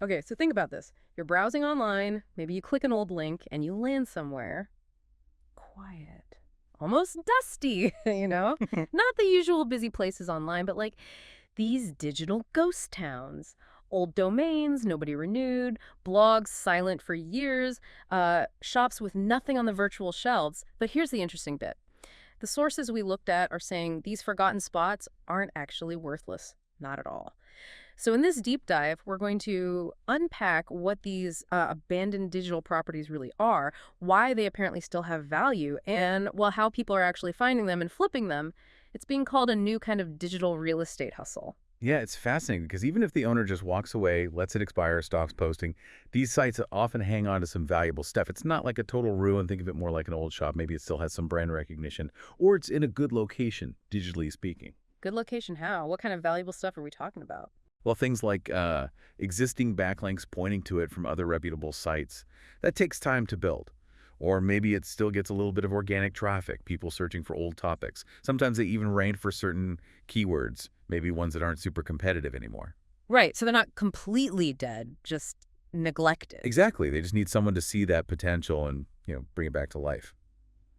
Okay, so think about this. You're browsing online, maybe you click an old link, and you land somewhere quiet, almost dusty, you know? Not the usual busy places online, but like these digital ghost towns. Old domains, nobody renewed, blogs silent for years, shops with nothing on the virtual shelves. But here's the interesting bit. The sources we looked at are saying these forgotten spots aren't actually worthless. Not at all. So in this deep dive, we're going to unpack what these abandoned digital properties really are, why they apparently still have value, and, well, how people are actually finding them and flipping them. It's being called a new kind of digital real estate hustle. Yeah, it's fascinating because even if the owner just walks away, lets it expire, stops posting, these sites often hang on to some valuable stuff. It's not like a total ruin. Think of it more like an old shop. Maybe it still has some brand recognition, or it's in a good location, digitally speaking. Good location, how? What kind of valuable stuff are we talking about? Well, things like existing backlinks pointing to it from other reputable sites, that takes time to build. Or maybe it still gets a little bit of organic traffic, people searching for old topics. Sometimes they even rank for certain keywords, maybe ones that aren't super competitive anymore. Right, so they're not completely dead, just neglected. Exactly. They just need someone to see that potential and, bring it back to life.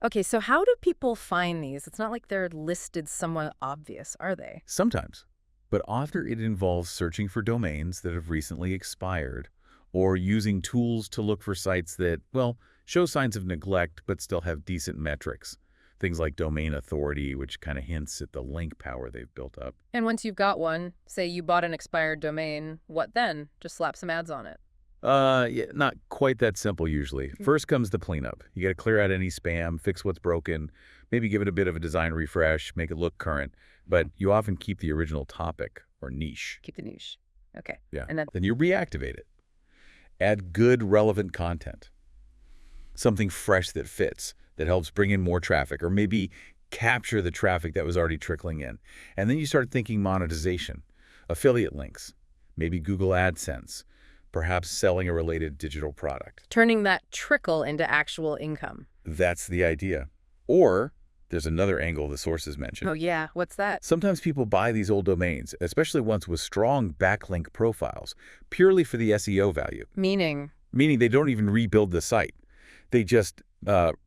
Okay, so how do people find these? It's not like they're listed somewhat obvious, are they? Sometimes. But often it involves searching for domains that have recently expired or using tools to look for sites that, well, show signs of neglect but still have decent metrics. Things like domain authority, which kind of hints at the link power they've built up. And once you've got one, say you bought an expired domain, what then? Just slap some ads on it. Yeah, not quite that simple usually. First comes the cleanup. You got to clear out any spam, fix what's broken, maybe give it a bit of a design refresh, make it look current. But you often keep the original topic or niche. Keep the niche. Okay. Yeah. And then, Then you reactivate it. Add good, relevant content. Something fresh that fits, that helps bring in more traffic, or maybe capture the traffic that was already trickling in. And then you start thinking monetization, affiliate links, maybe Google AdSense, perhaps selling a related digital product. turning that trickle into actual income. That's the idea. Or there's another angle the sources mention. Oh, yeah. What's that? Sometimes people buy these old domains, especially ones with strong backlink profiles, purely for the SEO value, Meaning, meaning they don't even rebuild the site. They just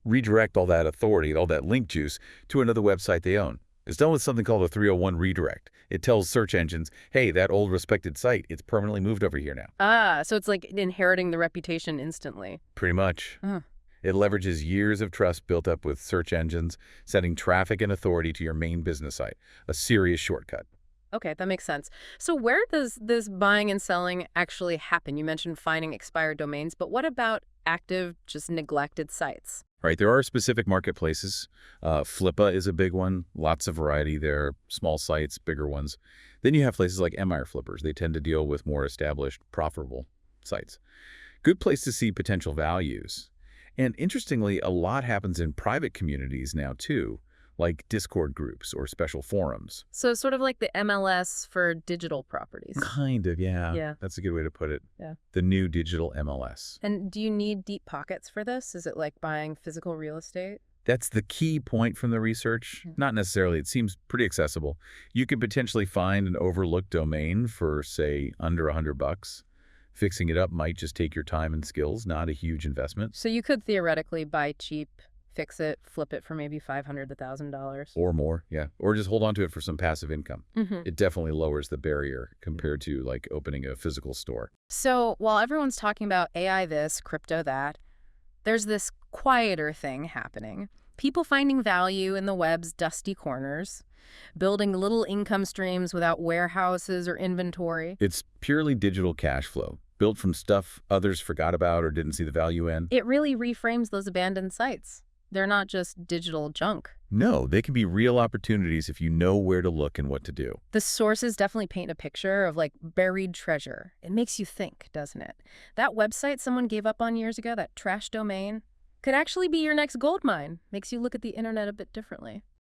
redirect all that authority, all that link juice, to another website they own. It's done with something called a 301 redirect. It tells search engines, hey, that old respected site, it's permanently moved over here now. so it's like inheriting the reputation instantly. Pretty much. Uh, It leverages years of trust built up with search engines, sending traffic and authority to your main business site. A serious shortcut. okay, that makes sense. So where does this buying and selling actually happen? You mentioned finding expired domains, but what about active, just neglected sites? Right, there are specific marketplaces. Flippa is a big one. Lots of variety there. Small sites, bigger ones. Then you have places like Emire Flippers. They tend to deal with more established, profitable sites. Good place to see potential values. And interestingly, a lot happens in private communities now too, like Discord groups or special forums. So sort of like the MLS for digital properties. Kind of, yeah. Yeah. That's a good way to put it. Yeah. The new digital MLS. And do you need deep pockets for this? Is it like buying physical real estate? That's the key point from the research. Not necessarily. It seems pretty accessible. You could potentially find an overlooked domain for, say, under $100. Fixing it up might just take your time and skills, not a huge investment. So you could theoretically buy cheap, fix it, flip it for maybe $500 to $1,000. Or more, yeah. Or just hold on to it for some passive income. Mm-hmm. It definitely lowers the barrier compared to like opening a physical store. So while everyone's talking about AI this, crypto that, there's this quieter thing happening. People finding value in the web's dusty corners, building little income streams without warehouses or inventory. It's purely digital cash flow, built from stuff others forgot about or didn't see the value in. It really reframes those abandoned sites. They're not just digital junk. No, they can be real opportunities if you know where to look and what to do. The sources definitely paint a picture of like buried treasure. It makes you think, doesn't it? That website someone gave up on years ago, that trash domain, could actually be your next gold mine. Makes you look at the internet a bit differently.